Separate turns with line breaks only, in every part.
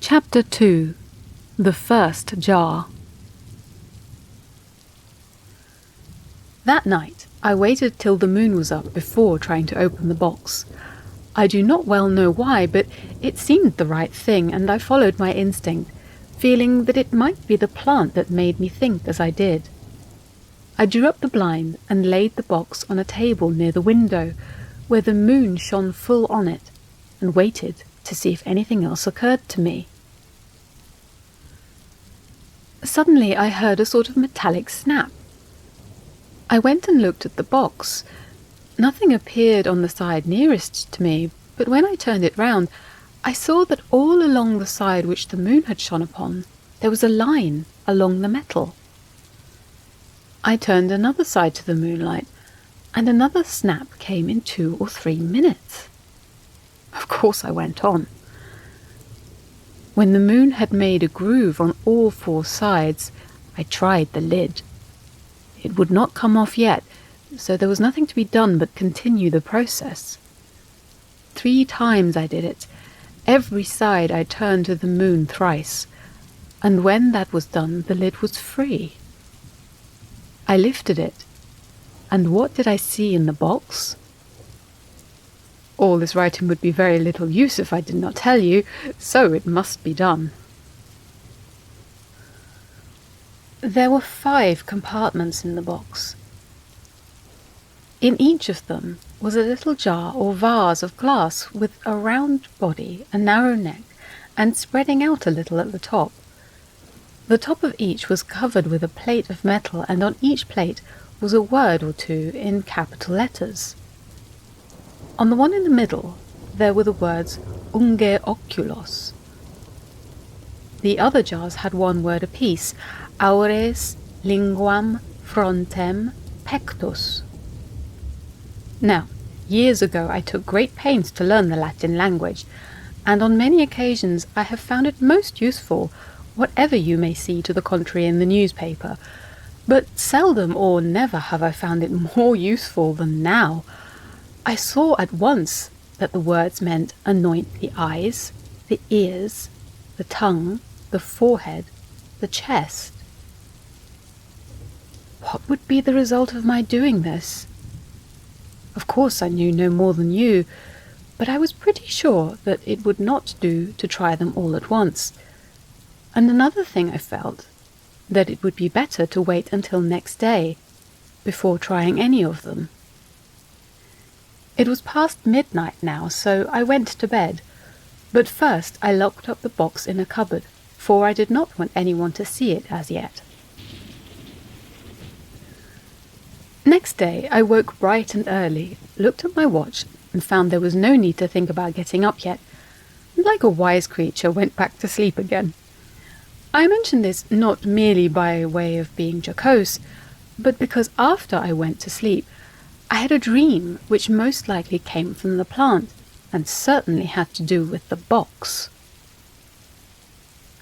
Chapter 2. The First Jar. That night, I waited till the moon was up before trying to open the box. I do not well know why, but it seemed the right thing, and I followed my instinct, feeling that it might be the plant that made me think as I did. I drew up the blind and laid the box on a table near the window, where the moon shone full on it, and waited to see if anything else occurred to me. Suddenly I heard a sort of metallic snap. I went and looked at the box. Nothing appeared on the side nearest to me, but when I turned it round, I saw that all along the side which the moon had shone upon, there was a line along the metal. I turned another side to the moonlight, and another snap came in 2 or 3 minutes. Of course I went on. When the moon had made a groove on all 4 sides, I tried the lid. It would not come off yet, so there was nothing to be done but continue the process. 3 times I did it. Every side I turned to the moon thrice, and when that was done, the lid was free. I lifted it, and what did I see in the box? All this writing would be very little use if I did not tell you, so it must be done. There were 5 compartments in the box. In each of them was a little jar or vase of glass with a round body, a narrow neck, and spreading out a little at the top. The top of each was covered with a plate of metal, and on each plate was a word or 2 in capital letters. On the one in the middle, there were the words unge oculos. The other jars had 1 word apiece, aures, linguam, frontem, pectus. Now, years ago I took great pains to learn the Latin language, and on many occasions I have found it most useful, whatever you may see to the contrary in the newspaper. But seldom or never have I found it more useful than now. I saw at once that the words meant anoint the eyes, the ears, the tongue, the forehead, the chest. What would be the result of my doing this? Of course I knew no more than you, but I was pretty sure that it would not do to try them all at once. And another thing I felt, that it would be better to wait until next day before trying any of them. It was past midnight now, so I went to bed, but first I locked up the box in a cupboard, for I did not want anyone to see it as yet. Next day I woke bright and early, looked at my watch, and found there was no need to think about getting up yet, and like a wise creature went back to sleep again. I mention this not merely by way of being jocose, but because after I went to sleep, I had a dream which most likely came from the plant, and certainly had to do with the box.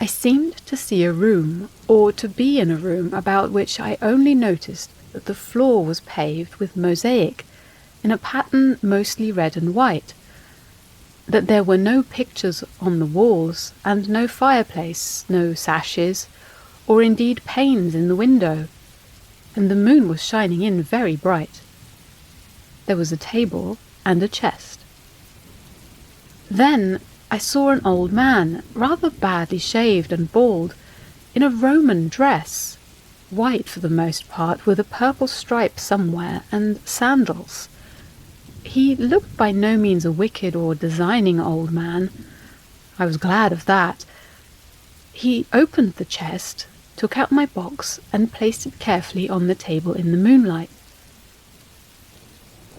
I seemed to see a room, or to be in a room, about which I only noticed that the floor was paved with mosaic, in a pattern mostly red and white, that there were no pictures on the walls, and no fireplace, no sashes, or indeed panes in the window, and the moon was shining in very bright. There was a table and a chest. Then I saw an old man, rather badly shaved and bald, in a Roman dress, white for the most part, with a purple stripe somewhere, and sandals. He looked by no means a wicked or designing old man. I was glad of that. He opened the chest, took out my box, and placed it carefully on the table in the moonlight.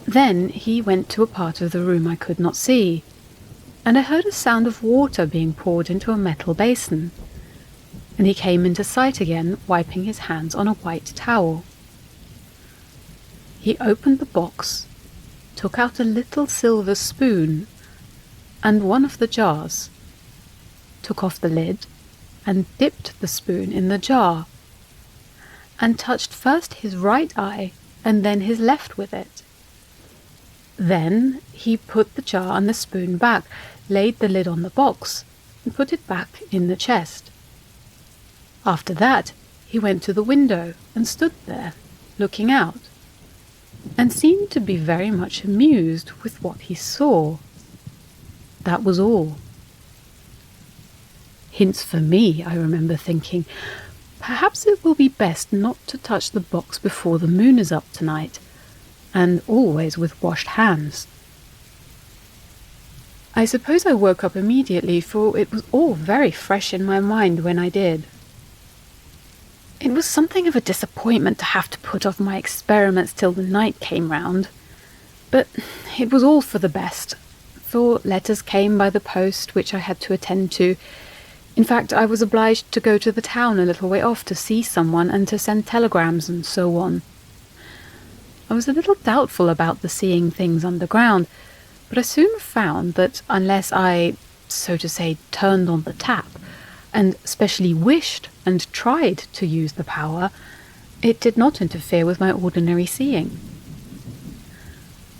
Then he went to a part of the room I could not see, and I heard a sound of water being poured into a metal basin, and he came into sight again, wiping his hands on a white towel. He opened the box, took out a little silver spoon and 1 of the jars, took off the lid, and dipped the spoon in the jar, and touched first his right eye and then his left with it. Then he put the jar and the spoon back, laid the lid on the box, and put it back in the chest. After that, he went to the window and stood there, looking out, and seemed to be very much amused with what he saw. That was all. Hints for me, I remember thinking. Perhaps it will be best not to touch the box before the moon is up tonight, and always with washed hands. I suppose I woke up immediately, for it was all very fresh in my mind when I did. It was something of a disappointment to have to put off my experiments till the night came round, but it was all for the best, for letters came by the post which I had to attend to. In fact, I was obliged to go to the town a little way off to see someone and to send telegrams and so on. I was a little doubtful about the seeing things underground, but I soon found that unless I, so to say, turned on the tap, and specially wished and tried to use the power, it did not interfere with my ordinary seeing.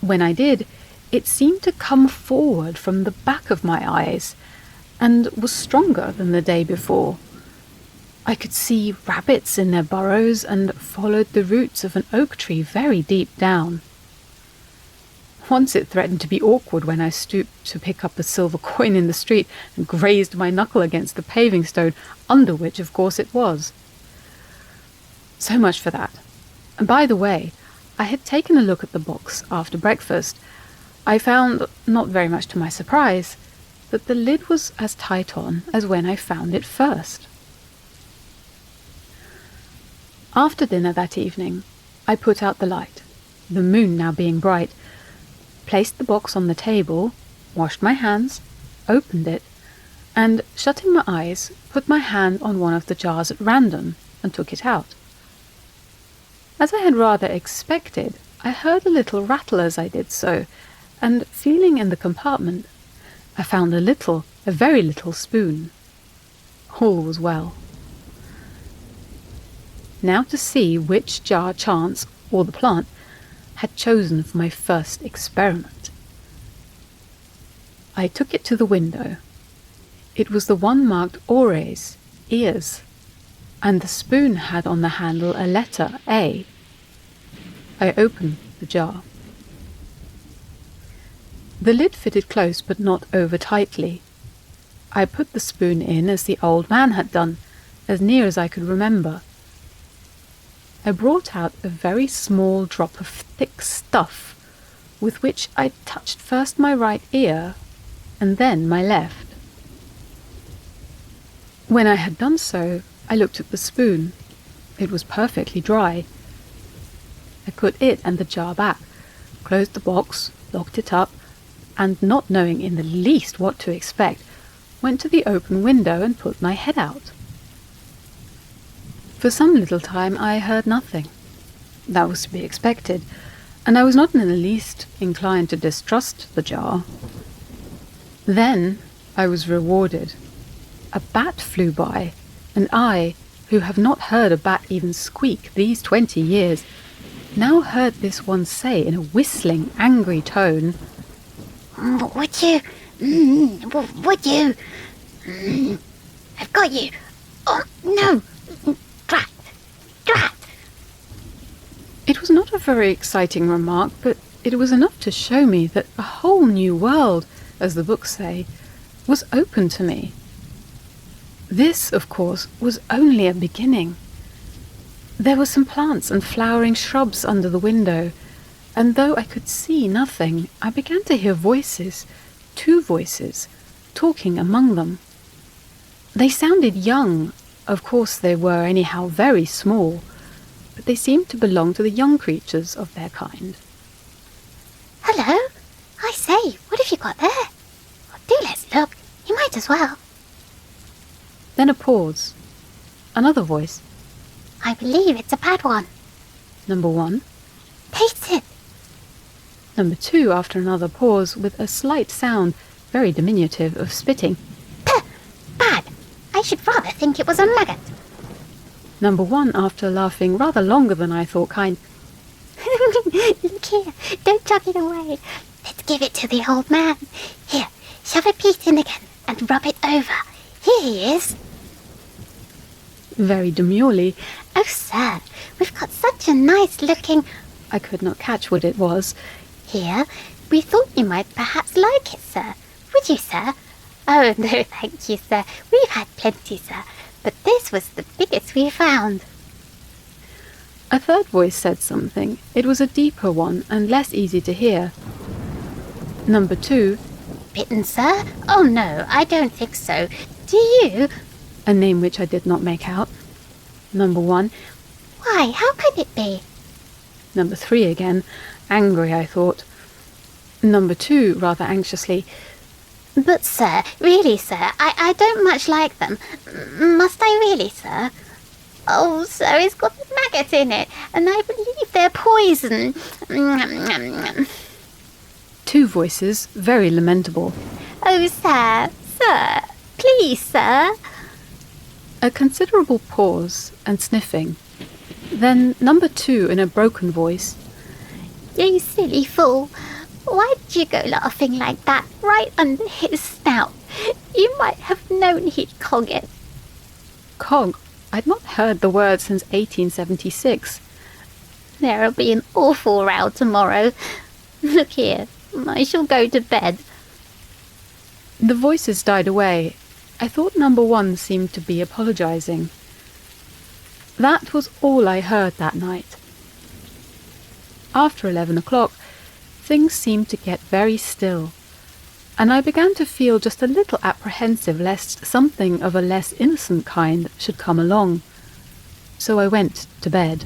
When I did, it seemed to come forward from the back of my eyes, and was stronger than the day before. I could see rabbits in their burrows, and followed the roots of an oak tree very deep down. Once it threatened to be awkward when I stooped to pick up a silver coin in the street and grazed my knuckle against the paving stone, under which, of course, it was. So much for that. And by the way, I had taken a look at the box after breakfast. I found, not very much to my surprise, that the lid was as tight on as when I found it first. After dinner that evening, I put out the light, the moon now being bright, placed the box on the table, washed my hands, opened it, and, shutting my eyes, put my hand on one of the jars at random and took it out. As I had rather expected, I heard a little rattle as I did so, and, feeling in the compartment, I found a very little spoon. All was well. Now to see which jar chance, or the plant, had chosen for my first experiment. I took it to the window. It was the one marked ore's, ears, and the spoon had on the handle a letter A. I opened the jar. The lid fitted close but not over tightly. I put the spoon in as the old man had done, as near as I could remember. I brought out a very small drop of thick stuff, with which I touched first my right ear, and then my left. When I had done so, I looked at the spoon. It was perfectly dry. I put it and the jar back, closed the box, locked it up, and, not knowing in the least what to expect, went to the open window and put my head out. For some little time I heard nothing. That was to be expected, and I was not in the least inclined to distrust the jar. Then I was rewarded. A bat flew by, and I, who have not heard a bat even squeak these 20 years, now heard this one say in a whistling, angry tone,
Would you? Would you? I've got you. Oh, no. Drat. Drat.
It was not a very exciting remark, but it was enough to show me that a whole new world, as the books say, was open to me. This, of course, was only a beginning. There were some plants and flowering shrubs under the window, and though I could see nothing, I began to hear voices, 2 voices, talking among them. They sounded young. Of course they were anyhow very small, but they seemed to belong to the young creatures of their kind.
Hello. I say, what have you got there? Oh, do let's look. You might as well.
Then a pause. Another voice.
I believe it's a bad one.
Number 1.
Taste it.
Number 2, after another pause, with a slight sound, very diminutive, of spitting.
Puh, bad. I should rather think it was a maggot.
Number 1, after laughing rather longer than I thought kind.
Look here, don't chuck it away. Let's give it to the old man. Here, shove a piece in again and rub it over.
very demurely.
"Oh, sir, we've got such a nice-looking—"
I could not catch what it was.
"Here. We thought you might perhaps like it, sir. Would you, sir?" "Oh, no, thank you, sir. We've had plenty, sir. But this was the biggest we found."
A third voice said something. It was a deeper one and less easy to hear. Number 2,
"Bitten, sir? Oh, no, I don't think so. Do you?"
a name which I did not make out. Number 1,
"Why, how could it be?"
Number 3 again, angry I thought. Number 2, rather anxiously,
"But, sir, really, sir, I don't much like them. Must I really, sir?" "Oh, sir, it's got a maggot in it, and I believe they're poison."
2 voices, very lamentable.
"Oh, sir, please, sir."
A considerable pause and sniffing. Then number 2 in a broken voice.
"You silly fool. Why did you go laughing like that right under his snout? You might have known he'd cog it."
Cog? I'd not heard the word since 1876.
"There'll be an awful row tomorrow. Look here, I shall go to bed."
The voices died away. I thought number 1 seemed to be apologizing. That was all I heard that night. After 11 o'clock, things seemed to get very still, and I began to feel just a little apprehensive lest something of a less innocent kind should come along. So I went to bed.